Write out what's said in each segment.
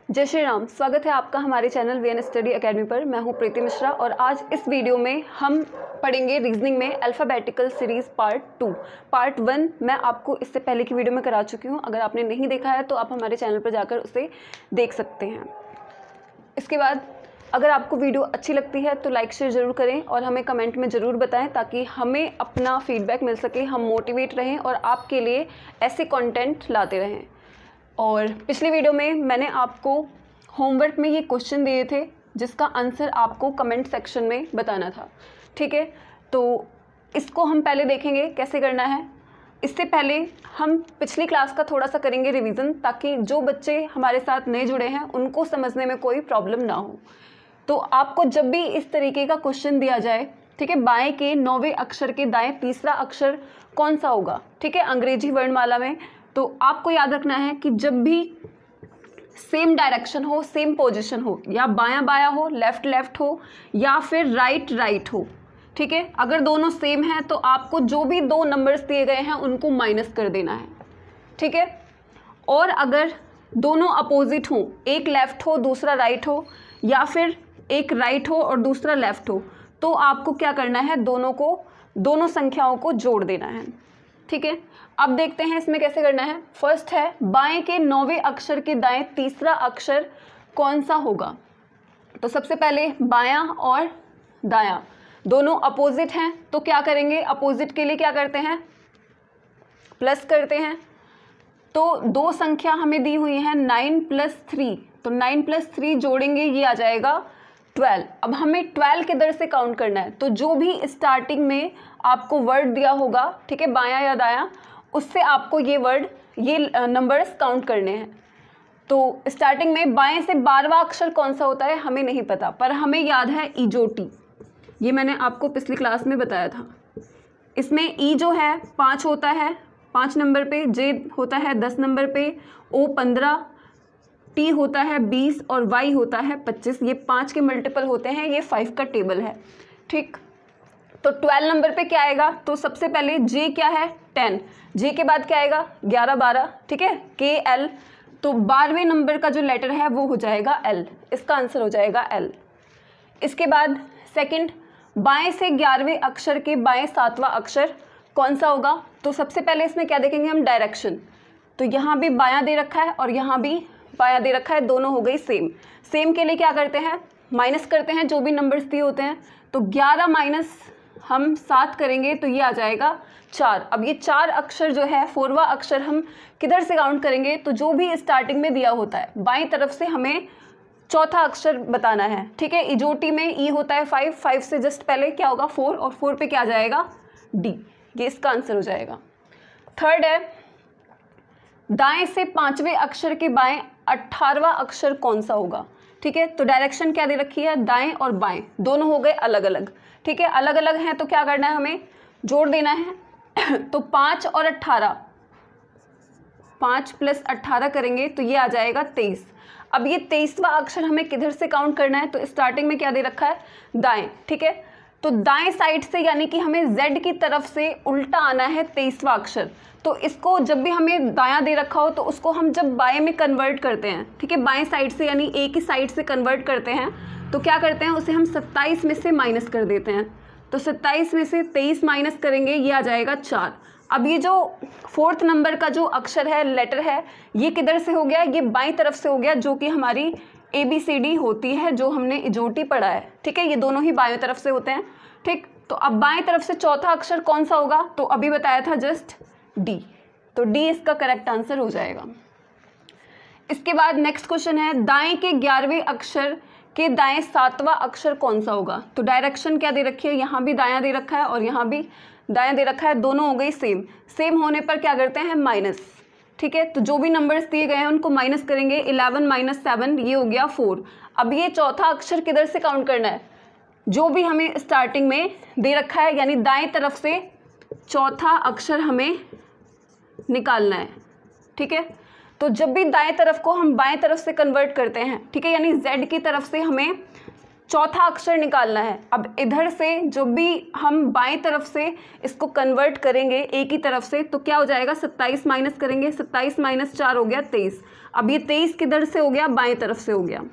जय श्री राम। स्वागत है आपका हमारे चैनल वीएन स्टडी एकेडमी पर। मैं हूं प्रीति मिश्रा और आज इस वीडियो में हम पढ़ेंगे रीजनिंग में अल्फ़ाबेटिकल सीरीज़ पार्ट 2। पार्ट 1 मैं आपको इससे पहले की वीडियो में करा चुकी हूं। अगर आपने नहीं देखा है तो आप हमारे चैनल पर जाकर उसे देख सकते हैं। इसके बाद अगर आपको वीडियो अच्छी लगती है तो लाइक शेयर ज़रूर करें और हमें कमेंट में ज़रूर बताएं ताकि हमें अपना फीडबैक मिल सके, हम मोटिवेट रहें और आपके लिए ऐसे कंटेंट लाते रहें। और पिछली वीडियो में मैंने आपको होमवर्क में ये क्वेश्चन दिए थे जिसका आंसर आपको कमेंट सेक्शन में बताना था, ठीक है। तो इसको हम पहले देखेंगे कैसे करना है। इससे पहले हम पिछली क्लास का थोड़ा सा करेंगे रिवीजन ताकि जो बच्चे हमारे साथ नए जुड़े हैं उनको समझने में कोई प्रॉब्लम ना हो। तो आपको जब भी इस तरीके का क्वेश्चन दिया जाए, ठीक है, बाएं के 9वें अक्षर के दाएं तीसरा अक्षर कौन सा होगा, ठीक है, अंग्रेजी वर्णमाला में, तो आपको याद रखना है कि जब भी सेम डायरेक्शन हो, सेम पोजीशन हो, या बायां बायां हो, लेफ्ट लेफ्ट हो, या फिर राइट राइट हो, ठीक है, अगर दोनों सेम हैं तो आपको जो भी दो नंबर्स दिए गए हैं उनको माइनस कर देना है, ठीक है। और अगर दोनों अपोजिट हो, एक लेफ्ट हो दूसरा राइट हो, या फिर एक राइट हो और दूसरा लेफ्ट हो, तो आपको क्या करना है, दोनों संख्याओं को जोड़ देना है, ठीक है। अब देखते हैं इसमें कैसे करना है। फर्स्ट है बाएं के 9वें अक्षर के दाएं तीसरा अक्षर कौन सा होगा। तो सबसे पहले बायां और दायां दोनों अपोजिट हैं तो क्या करेंगे, अपोजिट के लिए क्या करते हैं, प्लस करते हैं। तो दो संख्या हमें दी हुई है 9 + 3, तो 9 + 3 जोड़ेंगे, ये आ जाएगा 12। अब हमें 12 के दर से काउंट करना है, तो जो भी स्टार्टिंग में आपको वर्ड दिया होगा, ठीक है, बायां या दायां, उससे आपको ये नंबर्स काउंट करने हैं। तो स्टार्टिंग में बाएं से 12वां अक्षर कौन सा होता है हमें नहीं पता, पर हमें याद है इजोटी, ये मैंने आपको पिछली क्लास में बताया था। इसमें ई जो है 5 होता है 5 नंबर पे, जे होता है 10 नंबर पे, ओ 15, टी होता है 20 और वाई होता है 25। ये 5 के मल्टीपल होते हैं, ये 5 का टेबल है, ठीक। तो 12 नंबर पे क्या आएगा, तो सबसे पहले जे क्या है 10, जे के बाद क्या आएगा 11 12, ठीक है, के एल, तो 12वें नंबर का जो लेटर है वो हो जाएगा एल, इसका आंसर हो जाएगा एल। इसके बाद सेकंड, बाएं से 11वें अक्षर के बाएं 7वां अक्षर कौन सा होगा। तो सबसे पहले इसमें क्या देखेंगे हम, डायरेक्शन। तो यहाँ भी बायां दे रखा है और यहाँ भी बायां दे रखा है, दोनों हो गई सेम। सेम के लिए क्या करते हैं, माइनस करते हैं जो भी नंबर्स दिए होते हैं। तो 11 माइनस हम 7 करेंगे तो ये आ जाएगा 4। अब ये 4 अक्षर जो है 4वां अक्षर हम किधर से काउंट करेंगे, तो जो भी स्टार्टिंग में दिया होता है बाईं तरफ से हमें चौथा अक्षर बताना है, ठीक है। इजोटी में ई होता है 5 से जस्ट पहले क्या होगा 4, और 4 पे क्या आ जाएगा डी, ये इसका आंसर हो जाएगा। थर्ड है दाएं से 5वें अक्षर के बाएं 18वां अक्षर कौन सा होगा, ठीक है। तो डायरेक्शन क्या दे रखी है, दाएं और बाएं दोनों हो गए अलग अलग, ठीक है, अलग अलग हैं तो क्या करना है, हमें जोड़ देना है। तो 5 और 18, 5 + 18 करेंगे तो ये आ जाएगा 23। अब ये 23वां अक्षर हमें किधर से काउंट करना है, तो स्टार्टिंग में क्या दे रखा है, दाएं, ठीक है। तो दाएं साइड से यानी कि हमें जेड की तरफ से उल्टा आना है 23वां अक्षर। तो इसको जब भी हमें दायां दे रखा हो तो उसको हम जब बाएं में कन्वर्ट करते हैं, ठीक है, बाएं साइड से यानी एक ही साइड से कन्वर्ट करते हैं, तो क्या करते हैं, उसे हम 27 में से माइनस कर देते हैं। तो 27 में से 23 माइनस करेंगे, ये आ जाएगा 4। अब ये जो 4th नंबर का जो अक्षर है, लेटर है, ये किधर से हो गया, ये बाईं तरफ से हो गया, जो कि हमारी ABCD होती है, जो हमने इजोटी पढ़ा है, ठीक है, ये दोनों ही बाएं तरफ से होते हैं, ठीक। तो अब बाएं तरफ से चौथा अक्षर कौन सा होगा, तो अभी बताया था जस्ट डी, तो डी इसका करेक्ट आंसर हो जाएगा। इसके बाद नेक्स्ट क्वेश्चन है दाएं के 11वें अक्षर के दाएं 7वां अक्षर कौन सा होगा। तो डायरेक्शन क्या दे रखी है, यहाँ भी दायां दे रखा है और यहाँ भी दायां दे रखा है, दोनों हो गई सेम। सेम होने पर क्या करते हैं, माइनस, ठीक है। तो जो भी नंबर्स दिए गए हैं उनको माइनस करेंगे, 11 - 7 ये हो गया 4। अब ये चौथा अक्षर किधर से काउंट करना है, जो भी हमें स्टार्टिंग में दे रखा है, यानी दाएं तरफ से चौथा अक्षर हमें निकालना है, ठीक है। तो जब भी दाएं तरफ को हम बाएं तरफ से कन्वर्ट करते हैं, ठीक है, यानी जेड की तरफ से हमें चौथा अक्षर निकालना है। अब इधर से जो भी हम बाएं तरफ से इसको कन्वर्ट करेंगे ए की तरफ से, तो क्या हो जाएगा, 27 माइनस करेंगे, 27 माइनस 4 हो गया 23। अब ये 23 किधर से हो गया, बाएं तरफ से हो गया।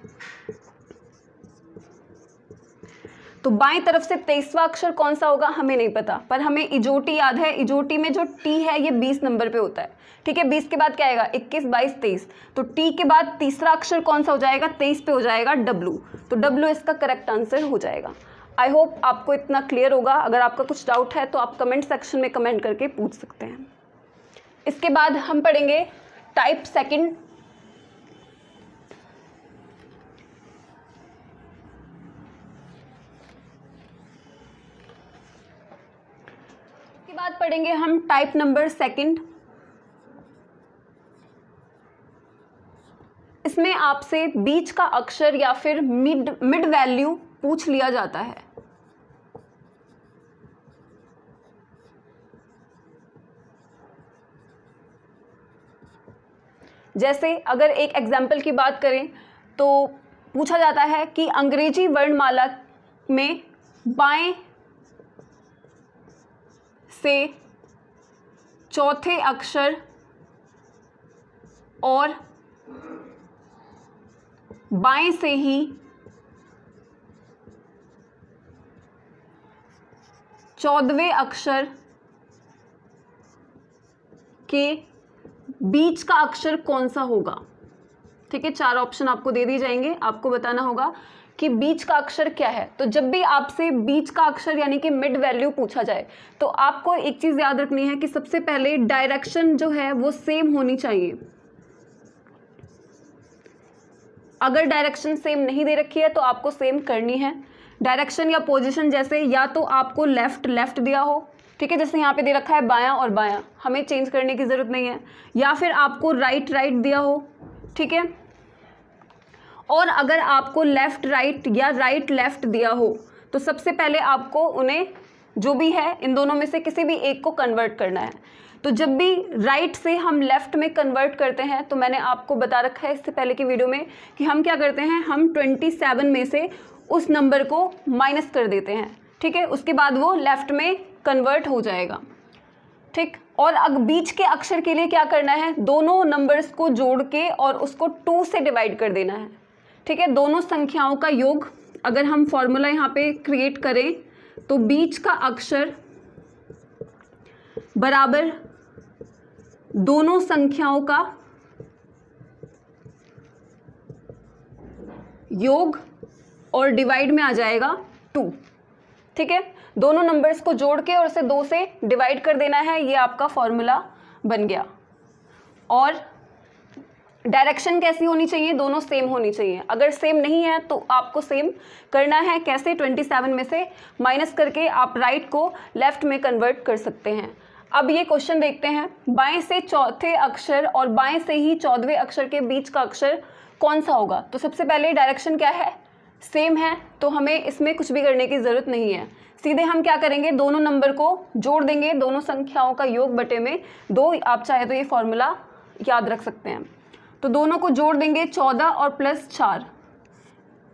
तो बाएं तरफ से 23वां अक्षर कौन सा होगा हमें नहीं पता, पर हमें इजोटी याद है। इजोटी में जो टी है ये 20 नंबर पे होता है, ठीक है। 20 के बाद क्या आएगा, 21, 22, 23। तो टी के बाद तीसरा अक्षर कौन सा हो जाएगा, 23 पे हो जाएगा डब्लू। तो डब्लू इसका करेक्ट आंसर हो जाएगा। आई होप आपको इतना क्लियर होगा। अगर आपका कुछ डाउट है तो आप कमेंट सेक्शन में कमेंट करके पूछ सकते हैं। इसके बाद हम पढ़ेंगे टाइप सेकंड। बाद पढ़ेंगे हम टाइप नंबर सेकंड। इसमें आपसे बीच का अक्षर या फिर मिड वैल्यू पूछ लिया जाता है। जैसे अगर एक एग्जाम्पल की बात करें तो पूछा जाता है कि अंग्रेजी वर्णमाला में बाएं से चौथे अक्षर और बाएं से ही चौदहवें अक्षर के बीच का अक्षर कौन सा होगा। ठीक है, 4 ऑप्शन आपको दे दिए जाएंगे, आपको बताना होगा कि बीच का अक्षर क्या है। तो जब भी आपसे बीच का अक्षर यानी कि मिड वैल्यू पूछा जाए तो आपको एक चीज़ याद रखनी है कि सबसे पहले डायरेक्शन जो है वो सेम होनी चाहिए। अगर डायरेक्शन सेम नहीं दे रखी है तो आपको सेम करनी है। डायरेक्शन या पोजीशन जैसे या तो आपको लेफ्ट दिया हो, ठीक है, जैसे यहाँ पे दे रखा है बायां और बायां, हमें चेंज करने की ज़रूरत नहीं है, या फिर आपको राइट दिया हो, ठीक है। और अगर आपको लेफ्ट राइट या राइट लेफ्ट दिया हो तो सबसे पहले आपको उन्हें जो भी है इन दोनों में से किसी भी एक को कन्वर्ट करना है। तो जब भी राइट से हम लेफ्ट में कन्वर्ट करते हैं तो मैंने आपको बता रखा है इससे पहले की वीडियो में कि हम क्या करते हैं, हम 27 में से उस नंबर को माइनस कर देते हैं, ठीक है। उसके बाद वो लेफ्ट में कन्वर्ट हो जाएगा, ठीक। और अब बीच के अक्षर के लिए क्या करना है, दोनों नंबर्स को जोड़ के और उसको 2 से डिवाइड कर देना है, ठीक है। दोनों संख्याओं का योग, अगर हम फॉर्मूला यहाँ पे क्रिएट करें तो बीच का अक्षर बराबर दोनों संख्याओं का योग और डिवाइड में आ जाएगा 2, ठीक है। दोनों नंबर्स को जोड़ के और उसे 2 से डिवाइड कर देना है, ये आपका फॉर्मूला बन गया। और डायरेक्शन कैसी होनी चाहिए, दोनों सेम होनी चाहिए। अगर सेम नहीं है तो आपको सेम करना है। कैसे, 27 में से माइनस करके आप राइट को लेफ्ट में कन्वर्ट कर सकते हैं। अब ये क्वेश्चन देखते हैं, बाएं से चौथे अक्षर और बाएं से ही 14वें अक्षर के बीच का अक्षर कौन सा होगा। तो सबसे पहले डायरेक्शन क्या है, सेम है, तो हमें इसमें कुछ भी करने की ज़रूरत नहीं है। सीधे हम क्या करेंगे, दोनों नंबर को जोड़ देंगे, दोनों संख्याओं का योग बटे में 2। आप चाहे तो ये फॉर्मूला याद रख सकते हैं। तो दोनों को जोड़ देंगे 14 और प्लस 4,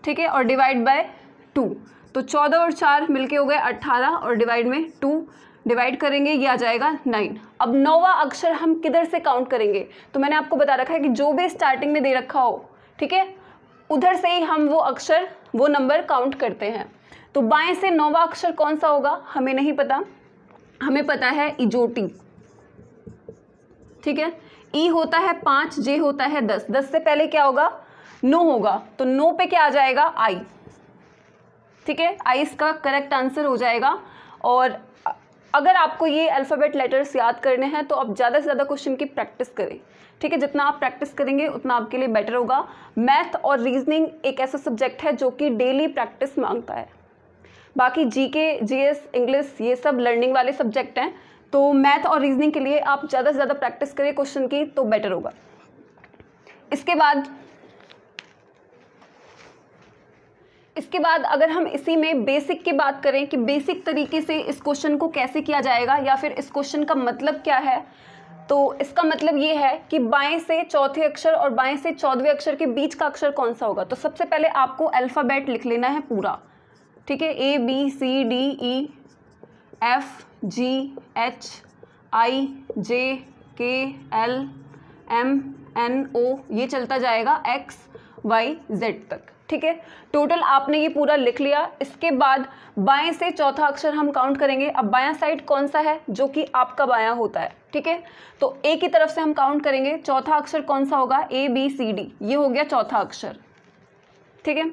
ठीक है, और डिवाइड बाय 2। तो 14 और 4 मिलके हो गए 18 और डिवाइड में 2 डिवाइड करेंगे, ये आ जाएगा 9। अब 9वां अक्षर हम किधर से काउंट करेंगे, तो मैंने आपको बता रखा है कि जो भी स्टार्टिंग में दे रखा हो, ठीक है, उधर से ही हम वो अक्षर वो नंबर काउंट करते हैं। तो बाएं से 9वां अक्षर कौन सा होगा हमें नहीं पता, हमें पता है इजोटी, ठीक है। ई होता है 5, जे होता है 10, 10 से पहले क्या होगा, 9 होगा, तो 9 पे क्या आ जाएगा, आई, ठीक है। आई इसका करेक्ट आंसर हो जाएगा। और अगर आपको ये अल्फ़ाबेट लेटर्स याद करने हैं तो आप ज़्यादा से ज़्यादा क्वेश्चन की प्रैक्टिस करें, ठीक है। जितना आप प्रैक्टिस करेंगे उतना आपके लिए बेटर होगा। मैथ और रीजनिंग एक ऐसा सब्जेक्ट है जो कि डेली प्रैक्टिस मांगता है। बाकी जीके, जीएस, इंग्लिश ये सब लर्निंग वाले सब्जेक्ट हैं, तो मैथ और रीजनिंग के लिए आप ज़्यादा से ज़्यादा प्रैक्टिस करें क्वेश्चन की तो बेटर होगा। इसके बाद अगर हम इसी में बेसिक की बात करें कि बेसिक तरीके से इस क्वेश्चन को कैसे किया जाएगा या फिर इस क्वेश्चन का मतलब क्या है, तो इसका मतलब ये है कि बाएं से चौथे अक्षर और बाएं से 14वें अक्षर के बीच का अक्षर कौन सा होगा। तो सबसे पहले आपको अल्फ़ाबेट लिख लेना है पूरा, ठीक है। ABCDE FGHIJKLMNO ये चलता जाएगा XYZ तक, ठीक है। टोटल आपने ये पूरा लिख लिया। इसके बाद बाएं से चौथा अक्षर हम काउंट करेंगे। अब बायां साइड कौन सा है, जो कि आपका बायां होता है, ठीक है। तो ए की तरफ से हम काउंट करेंगे। चौथा अक्षर कौन सा होगा, ABCD, ये हो गया चौथा अक्षर, ठीक है।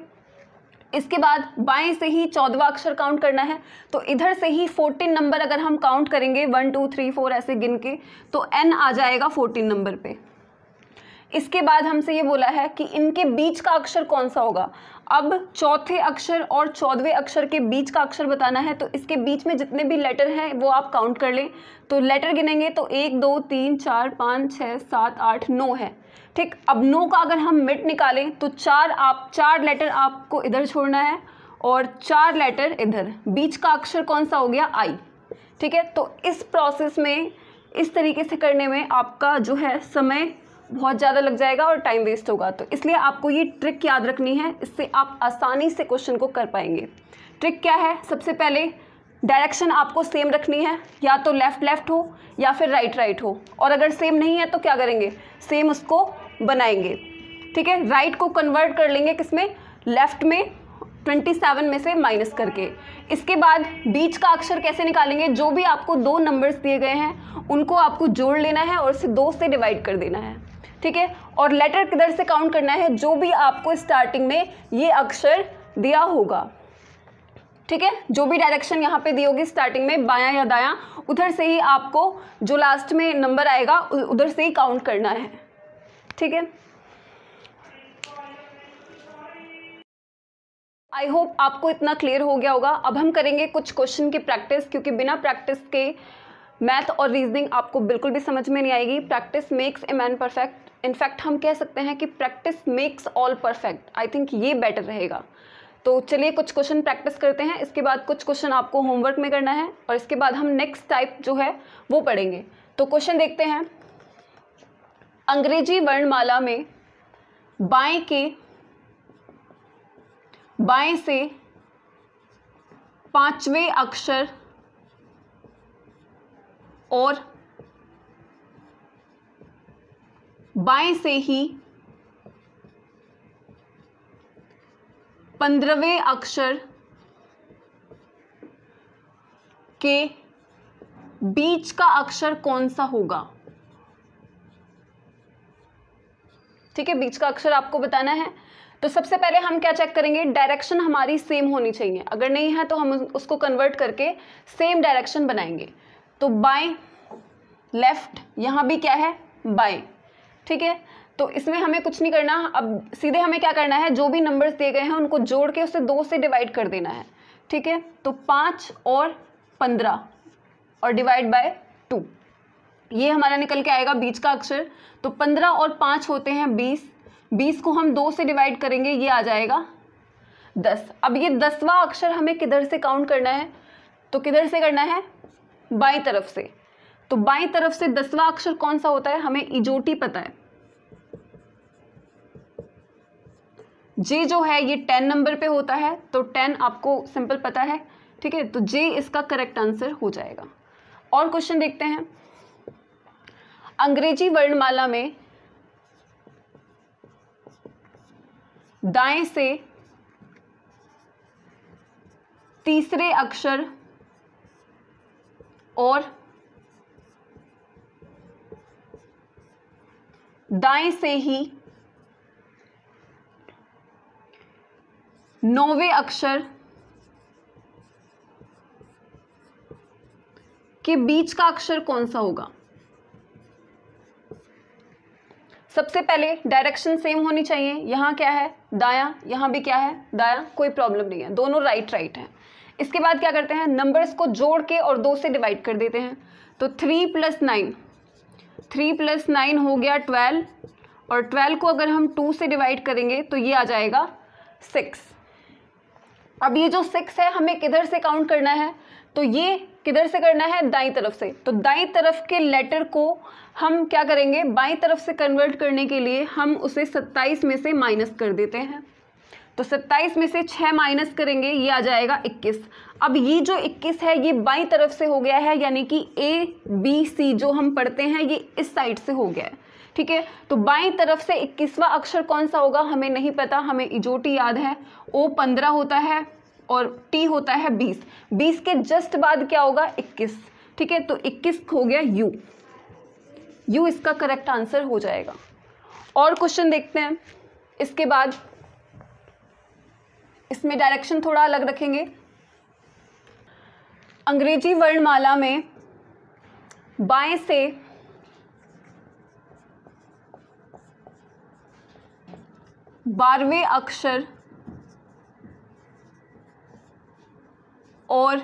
इसके बाद बाएं से ही 14वां अक्षर काउंट करना है। तो इधर से ही 14 नंबर अगर हम काउंट करेंगे 1 2 3 4 ऐसे गिन के, तो N आ जाएगा 14 नंबर पे। इसके बाद हमसे ये बोला है कि इनके बीच का अक्षर कौन सा होगा। अब चौथे अक्षर और 14वें अक्षर के बीच का अक्षर बताना है। तो इसके बीच में जितने भी लेटर हैं वो आप काउंट कर लें। तो लेटर गिनेंगे तो 1 2 3 4 5 6 7 8 9 है, ठीक। अब 9 का अगर हम मिड निकालें तो 4 लेटर आपको इधर छोड़ना है और 4 लेटर इधर। बीच का अक्षर कौन सा हो गया, I, ठीक है। तो इस प्रोसेस में इस तरीके से करने में आपका जो है समय बहुत ज़्यादा लग जाएगा और टाइम वेस्ट होगा। तो इसलिए आपको ये ट्रिक याद रखनी है, इससे आप आसानी से क्वेश्चन को कर पाएंगे। ट्रिक क्या है, सबसे पहले डायरेक्शन आपको सेम रखनी है, या तो लेफ़्ट लेफ़्ट हो या फिर राइट राइट हो। और अगर सेम नहीं है तो क्या करेंगे, सेम उसको बनाएंगे, ठीक है। राइट को कन्वर्ट कर लेंगे किसमें, लेफ़्ट में, 27 में से माइनस करके। इसके बाद बीच का अक्षर कैसे निकालेंगे, जो भी आपको 2 नंबर्स दिए गए हैं उनको आपको जोड़ लेना है और इसे 2 से डिवाइड कर देना है, ठीक है। और लेटर किधर से काउंट करना है, जो भी आपको स्टार्टिंग में ये अक्षर दिया होगा, ठीक है। जो भी डायरेक्शन यहाँ पे दी होगी स्टार्टिंग में, बायां या दायां, उधर से ही आपको जो लास्ट में नंबर आएगा उधर से ही काउंट करना है, ठीक है। आई होप आपको इतना क्लियर हो गया होगा। अब हम करेंगे कुछ क्वेश्चन की प्रैक्टिस, क्योंकि बिना प्रैक्टिस के मैथ और रीजनिंग आपको बिल्कुल भी समझ में नहीं आएगी। Practice makes a man perfect. In fact हम कह सकते हैं कि practice makes all perfect. I think ये बेटर रहेगा। तो चलिए कुछ क्वेश्चन प्रैक्टिस करते हैं। इसके बाद कुछ क्वेश्चन आपको होमवर्क में करना है और इसके बाद हम नेक्स्ट टाइप जो है वो पढ़ेंगे। तो क्वेश्चन देखते हैं। अंग्रेजी वर्णमाला में बाएं से 5वें अक्षर और बाएं से ही 15वें अक्षर के बीच का अक्षर कौन सा होगा, ठीक है। बीच का अक्षर आपको बताना है। तो सबसे पहले हम क्या चेक करेंगे, डायरेक्शन हमारी सेम होनी चाहिए। अगर नहीं है तो हम उसको कन्वर्ट करके सेम डायरेक्शन बनाएंगे। तो बाएं, लेफ्ट, यहाँ भी क्या है, बाएं, ठीक है। तो इसमें हमें कुछ नहीं करना। अब सीधे हमें क्या करना है, जो भी नंबर्स दिए गए हैं उनको जोड़ के उसे 2 से डिवाइड कर देना है, ठीक है। तो 5 और 15 और डिवाइड बाय 2, ये हमारा निकल के आएगा बीच का अक्षर। तो 15 और 5 होते हैं 20। 20 को हम 2 से डिवाइड करेंगे, ये आ जाएगा 10। अब ये 10वां अक्षर हमें किधर से काउंट करना है, तो किधर से करना है, बाईं तरफ से। तो बाईं तरफ से 10वां अक्षर कौन सा होता है, हमें इजोटी पता है। जे जो है ये 10 नंबर पे होता है, तो 10 आपको सिंपल पता है, ठीक है। तो जे इसका करेक्ट आंसर हो जाएगा। और क्वेश्चन देखते हैं। अंग्रेजी वर्णमाला में दाएं से तीसरे अक्षर और दाएं से ही 9वें अक्षर के बीच का अक्षर कौन सा होगा। सबसे पहले डायरेक्शन सेम होनी चाहिए। यहाँ क्या है, दायां, यहाँ भी क्या है, दायां, कोई प्रॉब्लम नहीं है, दोनों राइट राइट हैं। इसके बाद क्या करते हैं, नंबर्स को जोड़ के और 2 से डिवाइड कर देते हैं। तो 3 + 9, 3 + 9 हो गया 12, और 12 को अगर हम 2 से डिवाइड करेंगे तो ये आ जाएगा 6। अब ये जो 6 है हमें किधर से काउंट करना है, तो ये किधर से करना है, दाईं तरफ से। तो दाईं तरफ के लेटर को हम क्या करेंगे, बाईं तरफ से कन्वर्ट करने के लिए हम उसे 27 में से माइनस कर देते हैं। तो 27 में से 6 माइनस करेंगे, ये आ जाएगा 21। अब ये जो 21 है ये बाईं तरफ से हो गया है, यानी कि ABC जो हम पढ़ते हैं ये इस साइड से हो गया है, ठीक है। तो बाईं तरफ से 21वां अक्षर कौन सा होगा हमें नहीं पता, हमें इजोटी याद है, O 15 होता है और T होता है 20। 20 के जस्ट बाद क्या होगा, 21, ठीक है। तो 21 हो गया U इसका करेक्ट आंसर हो जाएगा। और क्वेश्चन देखते हैं इसके बाद, इसमें डायरेक्शन थोड़ा अलग रखेंगे। अंग्रेजी वर्णमाला में बाएं से बारहवें अक्षर और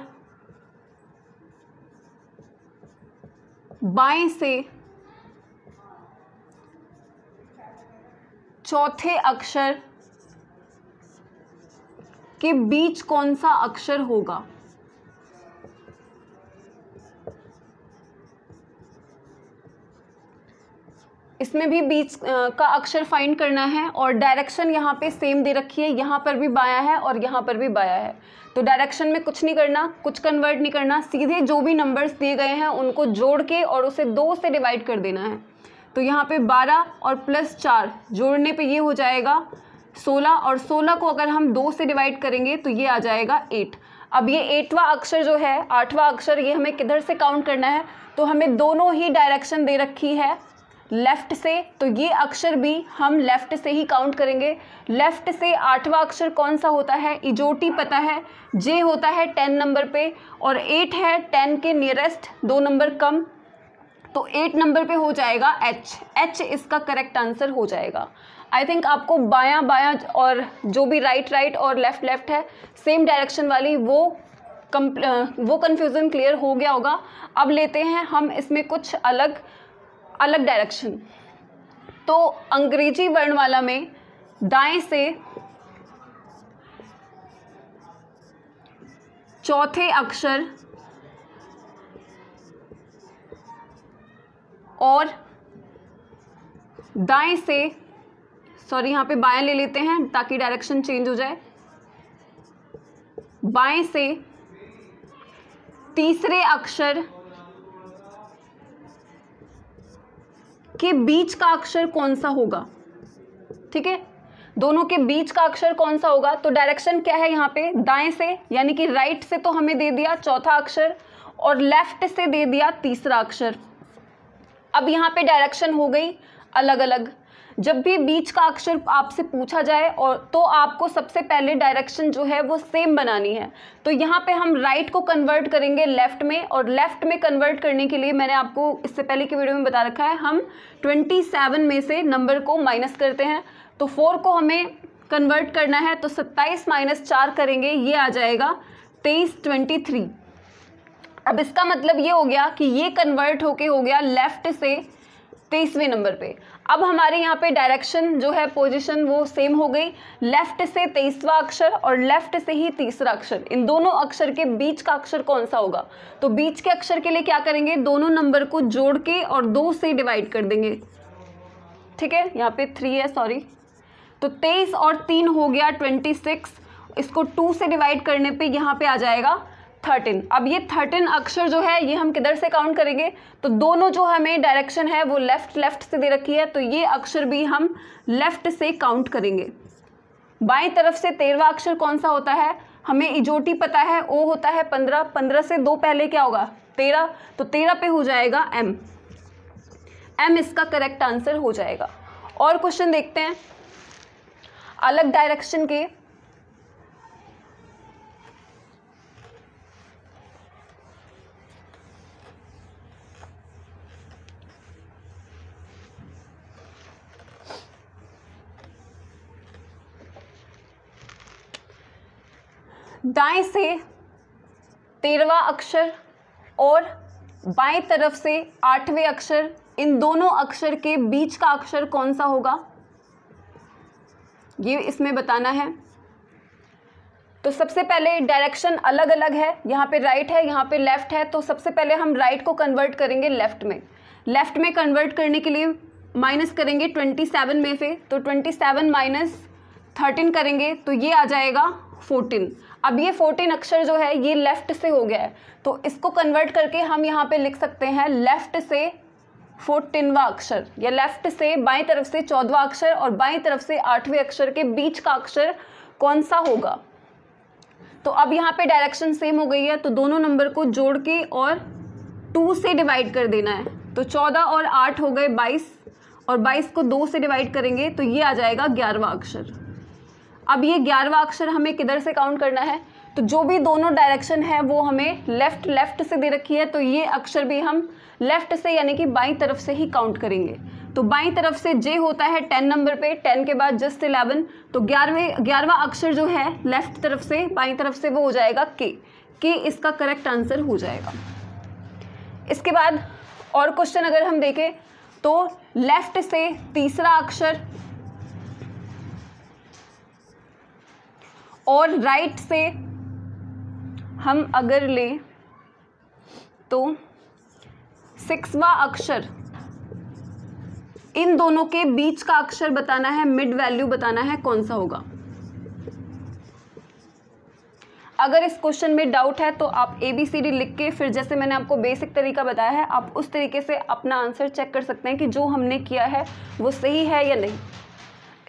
बाएं से चौथे अक्षर के बीच कौन सा अक्षर होगा। इसमें भी बीच का अक्षर फाइंड करना है और डायरेक्शन यहाँ पे सेम दे रखी है, यहाँ पर भी बायां है और यहाँ पर भी बायां है। तो डायरेक्शन में कुछ नहीं करना, कुछ कन्वर्ट नहीं करना, सीधे जो भी नंबर्स दिए गए हैं उनको जोड़ के और उसे 2 से डिवाइड कर देना है। तो यहाँ पे 12 और प्लस 4 जोड़ने पे ये हो जाएगा 16, और 16 को अगर हम 2 से डिवाइड करेंगे तो ये आ जाएगा 8। अब ये 8वां अक्षर जो है, 8वां अक्षर, ये हमें किधर से काउंट करना है, तो हमें दोनों ही डायरेक्शन दे रखी है लेफ्ट से, तो ये अक्षर भी हम लेफ्ट से ही काउंट करेंगे। लेफ्ट से 8वां अक्षर कौन सा होता है, इजोटी पता है, जे होता है 10 नंबर पे और 8 है 10 के नियरेस्ट 2 नंबर कम, तो 8 नंबर पे हो जाएगा H इसका करेक्ट आंसर हो जाएगा। आई थिंक आपको बायां बायां और जो भी राइट और लेफ्ट है सेम डायरेक्शन वाली, वो कन्फ्यूज़न क्लियर हो गया होगा। अब लेते हैं हम इसमें कुछ अलग डायरेक्शन। तो अंग्रेजी वर्णमाला में दाएं से चौथे अक्षर और दाएं से, सॉरी यहाँ पे बाएं ले लेते हैं ताकि डायरेक्शन चेंज हो जाए, बाएं से तीसरे अक्षर के बीच का अक्षर कौन सा होगा, ठीक है। दोनों के बीच का अक्षर कौन सा होगा, तो डायरेक्शन क्या है यहाँ पे, दाएं से, यानी कि राइट से तो हमें दे दिया चौथा अक्षर और लेफ्ट से दे दिया तीसरा अक्षर। अब यहाँ पे डायरेक्शन हो गई अलग अलग। जब भी बीच का अक्षर आपसे पूछा जाए और तो आपको सबसे पहले डायरेक्शन जो है वो सेम बनानी है। तो यहाँ पे हम राइट को कन्वर्ट करेंगे लेफ्ट में, और लेफ्ट में कन्वर्ट करने के लिए मैंने आपको इससे पहले की वीडियो में बता रखा है, हम 27 में से नंबर को माइनस करते हैं। तो 4 को हमें कन्वर्ट करना है, तो 27 माइनस 4 करेंगे, ये आ जाएगा 23 अब इसका मतलब ये हो गया कि ये कन्वर्ट होके हो गया लेफ्ट से 23वें नंबर पे। अब हमारे यहाँ पे डायरेक्शन जो है, पोजीशन वो सेम हो गई, लेफ्ट से 23वां अक्षर और लेफ्ट से ही तीसरा अक्षर, इन दोनों अक्षर के बीच का अक्षर कौन सा होगा। तो बीच के अक्षर के लिए क्या करेंगे, दोनों नंबर को जोड़ के और 2 से डिवाइड कर देंगे, ठीक है। यहाँ पे 3 है, सॉरी, तो 23 और 3 हो गया 26, इसको 2 से डिवाइड करने पे यहाँ पे आ जाएगा 13। अब ये 13 अक्षर जो है ये हम किधर से काउंट करेंगे, तो दोनों जो हमें डायरेक्शन है वो लेफ्ट से दे रखी है, तो ये अक्षर भी हम लेफ्ट से काउंट करेंगे। बाएं तरफ से 13वां अक्षर कौन सा होता है, हमें इजोटी पता है, ओ होता है 15, 15 से 2 पहले क्या होगा 13, तो 13 पे हो जाएगा M इसका करेक्ट आंसर हो जाएगा। और क्वेश्चन देखते हैं अलग डायरेक्शन के। दाएं से 13वां अक्षर और बाएं तरफ से 8वें अक्षर, इन दोनों अक्षर के बीच का अक्षर कौन सा होगा, ये इसमें बताना है। तो तो सबसे पहले डायरेक्शन अलग अलग है, यहाँ पे राइट है, यहाँ पे लेफ्ट है। तो सबसे पहले हम राइट को कन्वर्ट करेंगे लेफ्ट में। लेफ्ट में कन्वर्ट करने के लिए माइनस करेंगे 27 में से, तो 27 माइनस 13 करेंगे तो ये आ जाएगा 14। अब ये 14 अक्षर जो है ये लेफ्ट से हो गया है, तो इसको कन्वर्ट करके हम यहाँ पे लिख सकते हैं लेफ्ट से 14वां अक्षर, या लेफ्ट से बाईं तरफ से 14वां अक्षर और बाईं तरफ से 8वें अक्षर के बीच का अक्षर कौन सा होगा। तो अब यहाँ पे डायरेक्शन सेम हो गई है, तो दोनों नंबर को जोड़ के और 2 से डिवाइड कर देना है। तो 14 और 8 हो गए 22, और 22 को 2 से डिवाइड करेंगे तो ये आ जाएगा 11वां अक्षर। अब ये 11वां अक्षर हमें किधर से काउंट करना है, तो जो भी दोनों डायरेक्शन है वो हमें लेफ्ट से दे रखी है, तो ये अक्षर भी हम लेफ्ट से यानी कि बाईं तरफ से ही काउंट करेंगे। तो बाईं तरफ से जे होता है 10 नंबर पे, 10 के बाद जस्ट 11, तो 11वां अक्षर जो है लेफ्ट तरफ से बाईं तरफ से वो हो जाएगा के इसका करेक्ट आंसर हो जाएगा। इसके बाद और क्वेश्चन अगर हम देखें तो लेफ्ट से तीसरा अक्षर और राइट से हम अगर लें तो 6वां अक्षर, इन दोनों के बीच का अक्षर बताना है, मिड वैल्यू बताना है कौन सा होगा। अगर इस क्वेश्चन में डाउट है तो आप ABCD लिख के फिर जैसे मैंने आपको बेसिक तरीका बताया है आप उस तरीके से अपना आंसर चेक कर सकते हैं कि जो हमने किया है वो सही है या नहीं।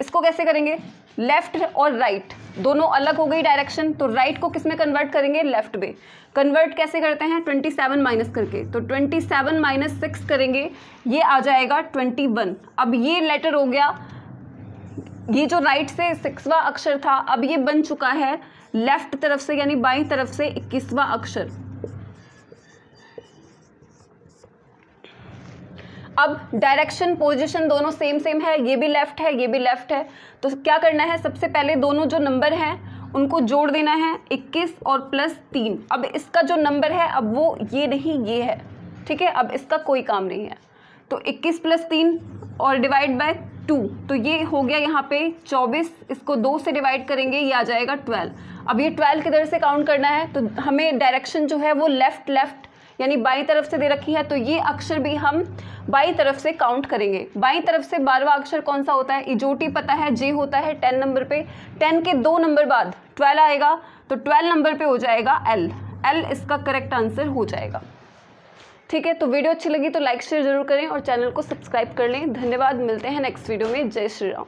इसको कैसे करेंगे, लेफ्ट और राइट दोनों अलग हो गई डायरेक्शन, तो राइट को किस में कन्वर्ट करेंगे, लेफ्ट में। कन्वर्ट कैसे करते हैं, 27 माइनस करके, तो 27 माइनस 6 करेंगे, ये आ जाएगा 21। अब ये लेटर हो गया, ये जो राइट से 6वां अक्षर था अब ये बन चुका है लेफ्ट तरफ से यानी बाईं तरफ से 21वां अक्षर। अब डायरेक्शन पोजीशन दोनों सेम है, ये भी लेफ्ट है ये भी लेफ्ट है, तो क्या करना है, सबसे पहले दोनों जो नंबर हैं उनको जोड़ देना है 21 और प्लस 3। अब इसका जो नंबर है अब वो ये नहीं ये है, ठीक है, अब इसका कोई काम नहीं है। तो 21 प्लस 3 और डिवाइड बाय 2, तो ये हो गया यहाँ पे 24, इसको 2 से डिवाइड करेंगे ये आ जाएगा 12। अब ये 12 किधर से काउंट करना है, तो हमें डायरेक्शन जो है वो लेफ्ट यानी बाईं तरफ से दे रखी है, तो ये अक्षर भी हम बाईं तरफ से काउंट करेंगे। बाईं तरफ से 12वां अक्षर कौन सा होता है, इजोटी पता है, जे होता है 10 नंबर पे, 10 के 2 नंबर बाद 12 आएगा, तो 12 नंबर पे हो जाएगा एल इसका करेक्ट आंसर हो जाएगा। ठीक है, तो वीडियो अच्छी लगी तो लाइक शेयर जरूर करें और चैनल को सब्सक्राइब कर लें। धन्यवाद, मिलते हैं नेक्स्ट वीडियो में। जय श्री राम।